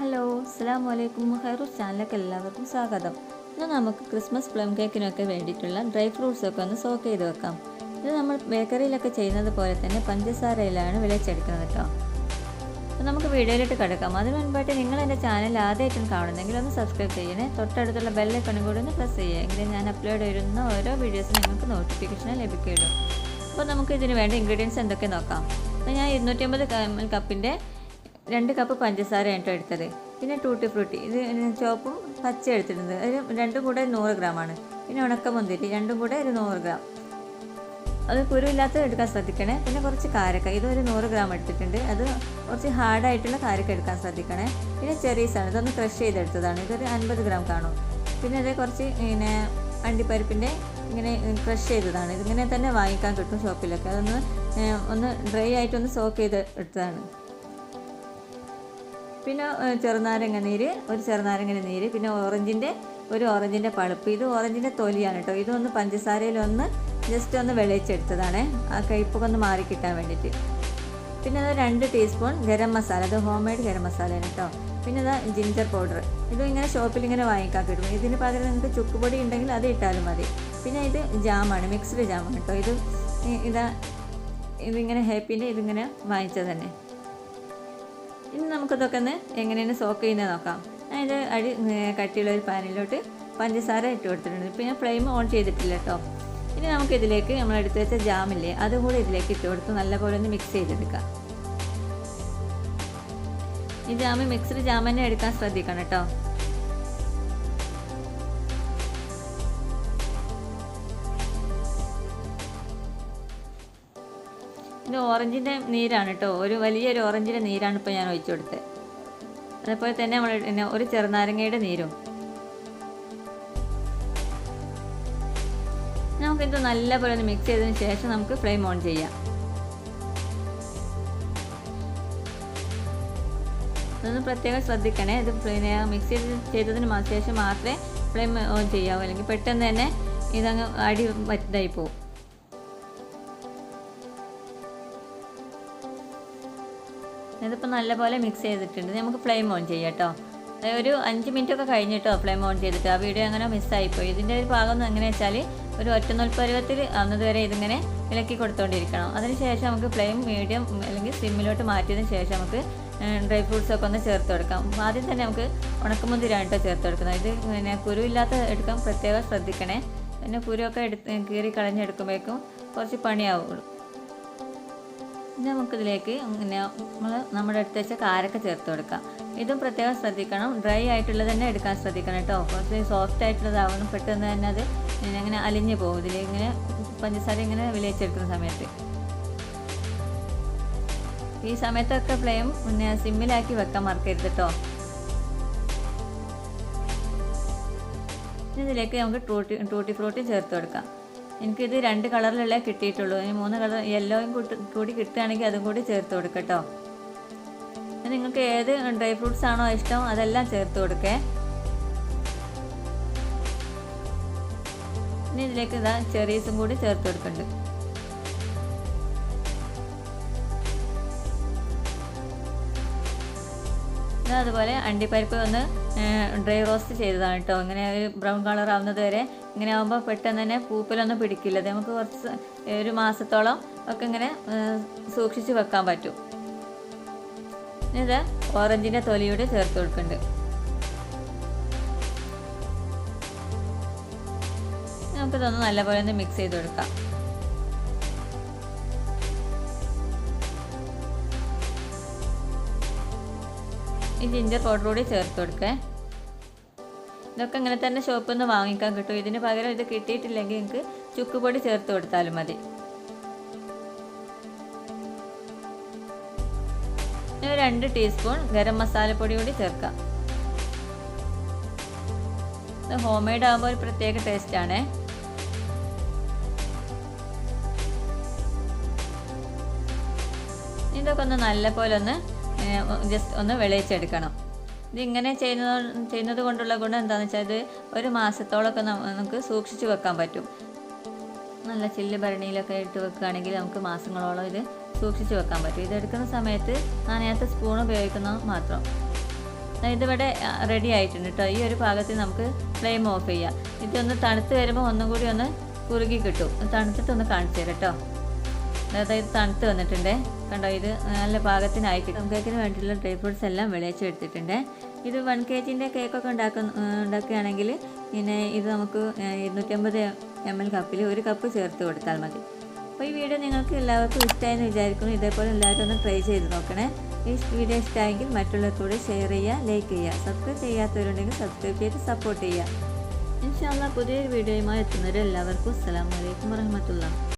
Hello, അസ്സലാമു അലൈക്കും. ഹൈറൂസ് ചാനലിലേക്ക് എല്ലാവർക്കും സ്വാഗതം. ഇന്ന് നമുക്ക് ക്രിസ്മസ് പ്ലം കേക്കിനൊക്കെ വേണ്ടിയിട്ടുള്ള ഡ്രൈ ഫ്രൂട്ട്സൊക്കെ ഒന്ന് സോക്ക് ചെയ്ത് വെക്കാം. ഇത് നമ്മൾ ബേക്കറിയിലൊക്കെ ചെയ്യുന്നത് പോലെ തന്നെ പഞ്ചസാരയിലാണ് വിളയിച്ചെടുക്കുന്നത് കേട്ടോ. അപ്പോൾ നമുക്ക് വീഡിയോയിലിട്ട് കിടക്കാം. അതിന് മുൻപായിട്ട് നിങ്ങൾ എൻ്റെ ചാനൽ ആദ്യമായിട്ടും കാണുന്നെങ്കിൽ ഒന്ന് സബ്സ്ക്രൈബ് ചെയ്യണേ. തൊട്ടടുത്തുള്ള ബെല്ലൈക്കണും കൂടി ഒന്ന് പ്രസ് ചെയ്യുക. എങ്കിലും ഞാൻ അപ്ലോഡ് ചെയ്യുന്ന ഓരോ വീഡിയോസും നിങ്ങൾക്ക് നോട്ടിഫിക്കേഷൻ ലഭിക്കുകയുള്ളൂ. അപ്പോൾ നമുക്ക് ഇതിന് വേണ്ട ഇൻഗ്രീഡിയൻസ് എന്തൊക്കെ നോക്കാം. അപ്പോൾ ഞാൻ 250 കപ്പിൻ്റെ 2 കപ്പ് പഞ്ചസാര ആയിട്ടോ എടുത്തത്. പിന്നെ ടൂട്ടി ഫ്രൂട്ടി, ഇത് ചുവപ്പും പച്ച എടുത്തിട്ടുണ്ട്. ഒരു രണ്ടും കൂടെ 100 ഗ്രാമാണ്. പിന്നെ ഉണക്കമുന്തിരി രണ്ടും കൂടെ ഒരു 100 ഗ്രാം. അത് കുരുവില്ലാത്ത എടുക്കാൻ ശ്രദ്ധിക്കണേ. പിന്നെ കുറച്ച് കാരക്ക, ഇതൊരു 100 ഗ്രാം എടുത്തിട്ടുണ്ട്. അത് കുറച്ച് ഹാർഡായിട്ടുള്ള കാരക്ക എടുക്കാൻ ശ്രദ്ധിക്കണേ. പിന്നെ ചെറീസാണ്, ഇതൊന്ന് ക്രഷ് ചെയ്തെടുത്തതാണ്. ഇതൊരു 50 ഗ്രാം കാണും. പിന്നെ ഇത് കുറച്ച് അണ്ടിപ്പരിപ്പിൻ്റെ ഇങ്ങനെ ക്രഷ് ചെയ്തതാണ്. ഇതിങ്ങനെ തന്നെ വാങ്ങിക്കാൻ കിട്ടും ഷോപ്പിലൊക്കെ. അതൊന്ന് ഡ്രൈ ആയിട്ടൊന്ന് സോക്ക് ചെയ്ത് എടുത്തതാണ്. പിന്നെ ചെറുനാരങ്ങ നീര്, പിന്നെ ഓറഞ്ചിൻ്റെ പൾപ്പ്. ഇത് ഓറഞ്ചിൻ്റെ തൊലിയാണ് കേട്ടോ. ഇതൊന്ന് പഞ്ചസാരയിലൊന്ന് ജസ്റ്റ് ഒന്ന് വെളിച്ചെടുത്തതാണ്, ആ കയ്പ്പൊക്കെ ഒന്ന് മാറി കിട്ടാൻ വേണ്ടിയിട്ട്. പിന്നെ അത് 2 ടീസ്പൂൺ ഗരം മസാല, അത് ഹോം മെയ്ഡ് ഗരം മസാലയാണ് കേട്ടോ. പിന്നെ ഇതാ ജിഞ്ചർ പൗഡർ, ഇതും ഇങ്ങനെ ഷോപ്പിൽ ഇങ്ങനെ വാങ്ങിക്കാൻ കിട്ടും. ഇതിന് പകരം നിങ്ങൾക്ക് ചുക്കുപൊടി ഉണ്ടെങ്കിൽ അത് ഇട്ടാലും മതി. പിന്നെ ഇത് ജാമാണ്, മിക്സ്ഡ് ജാമാണ് കേട്ടോ. ഇതിങ്ങനെ ഹാപ്പിൻ്റെ ഇതിങ്ങനെ വാങ്ങിച്ചത് തന്നെ. ഇനി നമുക്കിതൊക്കെ ഒന്ന് എങ്ങനെയാണ് സോക്ക് ചെയ്യുന്നത് നോക്കാം. അതിൻ്റെ കട്ടിയുള്ള ഒരു പാനിലോട്ട് പഞ്ചസാര ഇട്ട് കൊടുത്തിട്ടുണ്ട്. പിന്നെ ഫ്ലെയിം ഓൺ ചെയ്തിട്ടില്ല കേട്ടോ. ഇനി നമുക്കിതിലേക്ക് നമ്മൾ എടുത്ത് വെച്ച ജാമില്ലേ, അതും കൂടി ഇതിലേക്ക് ഇട്ട് കൊടുത്ത് നല്ലപോലെ ഒന്ന് മിക്സ് ചെയ്തെടുക്കാം. ഈ മിക്സ്ഡ് ജാം തന്നെ എടുക്കാൻ ശ്രദ്ധിക്കണം കേട്ടോ. ഇത് ഓറഞ്ചിൻ്റെ നീരാണ് കേട്ടോ. വലിയൊരു ഓറഞ്ചിൻ്റെ നീരാണ് ഇപ്പോൾ ഞാൻ ഒഴിച്ചു കൊടുത്തത്. അതേപോലെ തന്നെ നമ്മൾ ഒരു ചെറുനാരങ്ങയുടെ നീരും. നമുക്കിത് നല്ലപോലെ ഒന്ന് മിക്സ് ചെയ്തതിന് ശേഷം നമുക്ക് ഫ്ലെയിം ഓൺ ചെയ്യാം. അതൊന്ന് പ്രത്യേകം ശ്രദ്ധിക്കണേ. ഇത് മിക്സ് ചെയ്തതിന് ശേഷം മാത്രമേ ഫ്ലെയിം ഓൺ ചെയ്യാവൂ, അല്ലെങ്കിൽ പെട്ടെന്ന് തന്നെ ഇതങ്ങ് അടി വറ്റായി പോകും. ഇതിപ്പോൾ നല്ലപോലെ മിക്സ് ചെയ്തിട്ടുണ്ട്. നമുക്ക് ഫ്ലെയിം ഓൺ ചെയ്യാം കേട്ടോ. ഒരു 5 മിനിറ്റൊക്കെ കഴിഞ്ഞിട്ടോ ഫ്ലെയിം ഓൺ ചെയ്തിട്ട്. ആ വീഡിയോ അങ്ങനെ മിസ്സായിപ്പോയി. ഇതിൻ്റെ ഒരു ഭാഗം എങ്ങനെ വെച്ചാൽ ഒരു ഒറ്റനൂൽ പരുവത്തിൽ ആവുന്നത് വരെ ഇതിങ്ങനെ ഇളക്കി കൊടുത്തുകൊണ്ടിരിക്കണം. അതിനുശേഷം നമുക്ക് ഫ്ലെയിം മീഡിയം അല്ലെങ്കിൽ സിമ്മിലോട്ട് മാറ്റിയതിന് ശേഷം നമുക്ക് ഡ്രൈ ഫ്രൂട്ട്സൊക്കെ ഒന്ന് ചേർത്ത് കൊടുക്കാം. ആദ്യം തന്നെ നമുക്ക് ഉണക്കമുന്തിരിയാണ് കേട്ടോ ചേർത്ത് കൊടുക്കുന്നത്. ഇത് കുരുവില്ലാത്ത എടുക്കാൻ പ്രത്യേകം ശ്രദ്ധിക്കണേ. പിന്നെ കുരുവൊക്കെ കീറി കളഞ്ഞെടുക്കുമ്പോഴേക്കും കുറച്ച് പണിയാവുള്ളൂ. ഇനി നമുക്കിതിലേക്ക് നമ്മുടെ അടുത്ത് വെച്ച കാരക്ക ചേർത്ത് കൊടുക്കാം. ഇതും പ്രത്യേകം ശ്രദ്ധിക്കണം. ഡ്രൈ ആയിട്ടുള്ളത് തന്നെ എടുക്കാൻ ശ്രദ്ധിക്കണം കേട്ടോ. കുറച്ച് സോഫ്റ്റ് ആയിട്ടുള്ളതാവണം. പെട്ടെന്ന് തന്നെ അത് അങ്ങനെ അലിഞ്ഞു പോകും. ഇതിലിങ്ങനെ പഞ്ചസാര ഇങ്ങനെ വിളയിച്ചെടുക്കുന്ന സമയത്ത്. ഈ സമയത്തൊക്കെ ഫ്ലെയിം സിമ്മിലാക്കി വെക്കാൻ മറക്കരുത് കേട്ടോ. ഇതിലേക്ക് നമുക്ക് ടൂട്ടി ഫ്രൂട്ടി ചേർത്ത് കൊടുക്കാം. എനിക്കിത് 2 കളറിലുള്ള കിട്ടിയിട്ടുള്ളൂ. ഇനി 3 കളർ യെല്ലോയും കൂടി കിട്ടുകയാണെങ്കിൽ അതും കൂടി ചേർത്ത് കൊടുക്കാം കേട്ടോ. നിങ്ങൾക്ക് ഏത് ഡ്രൈ ഫ്രൂട്ട്സ് ആണോ ഇഷ്ടം അതെല്ലാം ചേർത്ത് കൊടുക്കേ. ഇനി ഇതിലേക്ക് ചെറീസും കൂടി ചേർത്ത് കൊടുക്കുന്നുണ്ട്. അതുപോലെ അണ്ടിപ്പരിപ്പ് ഒന്ന് ഡ്രൈ റോസ്റ്റ് ചെയ്തതാണ് കേട്ടോ. ഇങ്ങനെ ഒരു ബ്രൗൺ കളർ ആവുന്നത് വരെ. ഇങ്ങനെ ആകുമ്പോൾ പെട്ടെന്ന് തന്നെ പൂപ്പിലൊന്നും പിടിക്കില്ല. അത് നമുക്ക് ഒരു മാസത്തോളം ഒക്കെ ഇങ്ങനെ സൂക്ഷിച്ച് വെക്കാൻ പറ്റും. ഇത് ഓറഞ്ചിൻ്റെ തൊലിയോട് ചേർത്ത് കൊടുക്കുന്നുണ്ട്. നമുക്കിതൊന്ന് നല്ലപോലെ ഒന്ന് മിക്സ് ചെയ്ത് കൊടുക്കാം. ഈ ജിഞ്ചർ പൗഡർ കൂടി ചേർത്ത് കൊടുക്കേ. ഇതൊക്കെ ഇങ്ങനെ തന്നെ ഷോപ്പിൽ നിന്ന് വാങ്ങിക്കാൻ കിട്ടും. ഇതിന് പകരം ഇത് കിട്ടിയിട്ടില്ലെങ്കിൽ നിങ്ങൾക്ക് ചുക്കുപൊടി ചേർത്ത് കൊടുത്താലും മതി. 2 ടീസ്പൂൺ ഗരം മസാലപ്പൊടി കൂടി ചേർക്കാം. ഇത് ഹോം മെയ്ഡ് ആകുമ്പോൾ ഒരു പ്രത്യേക ടേസ്റ്റാണ്. ഇതൊക്കെ ഒന്ന് നല്ലപോലെ ഒന്ന് ജസ്റ്റ് ഒന്ന് വിളയിച്ചെടുക്കണം. ഇതിങ്ങനെ ചെയ്യുന്നത് കൊണ്ടുള്ള ഗുണം എന്താണെന്ന് വെച്ചാൽ ഇത് ഒരു മാസത്തോളമൊക്കെ നമുക്ക് സൂക്ഷിച്ച് വെക്കാൻ പറ്റും. നല്ല ചില്ല് ഭരണിയിലൊക്കെ ഇട്ട് വെക്കുകയാണെങ്കിൽ നമുക്ക് മാസങ്ങളോളം ഇത് സൂക്ഷിച്ച് വെക്കാൻ പറ്റും. ഇതെടുക്കുന്ന സമയത്ത് നനയാത്ത സ്പൂൺ ഉപയോഗിക്കുന്നത് മാത്രം. ഇതിവിടെ റെഡി ആയിട്ടുണ്ട് കേട്ടോ. ഈ ഒരു പാകത്തിൽ നമുക്ക് ഫ്ലെയിം ഓഫ് ചെയ്യാം. ഇതൊന്ന് തണുത്ത് വരുമ്പോൾ ഒന്നും കൂടി ഒന്ന് കുറുകി കിട്ടും. തണുത്തിട്ട് ഒന്ന് കാണിച്ചു തരാം കേട്ടോ. അതായത് തണുത്ത് വന്നിട്ടുണ്ട് കണ്ടോ. ഇത് നല്ല പാകത്തിനായി കിട്ടും. കേക്കിന് വേണ്ടിയിട്ടുള്ള ഡ്രൈ ഫ്രൂട്ട്സ് എല്ലാം വിളയിച്ചെടുത്തിട്ടുണ്ട്. ഇത് 1 kg കേക്കൊക്കെ ഉണ്ടാക്കുകയാണെങ്കിൽ പിന്നെ ഇത് നമുക്ക് 250 ml കപ്പിൽ 1 കപ്പ് ചേർത്ത് കൊടുത്താൽ മതി. അപ്പോൾ ഈ വീഡിയോ നിങ്ങൾക്ക് എല്ലാവർക്കും ഇഷ്ടമായെന്ന് വിചാരിക്കുന്നു. ഇതേപോലെ എല്ലാവരും ഒന്ന് ട്രൈ ചെയ്ത് നോക്കണേ. ഈ വീഡിയോ ഇഷ്ടമായെങ്കിൽ മറ്റുള്ളവർക്ക് കൂടി ഷെയർ ചെയ്യുക, ലൈക്ക് ചെയ്യുക. സബ്സ്ക്രൈബ് ചെയ്യാത്തവരുണ്ടെങ്കിൽ സബ്സ്ക്രൈബ് ചെയ്ത് സപ്പോർട്ട് ചെയ്യുക. ഇൻഷാ അല്ലാഹ് പുതിയൊരു വീഡിയോയുമായി എത്തുന്നവരെ എല്ലാവർക്കും അസ്സലാമു അലൈക്കും വറഹ്മത്തുള്ളാഹി.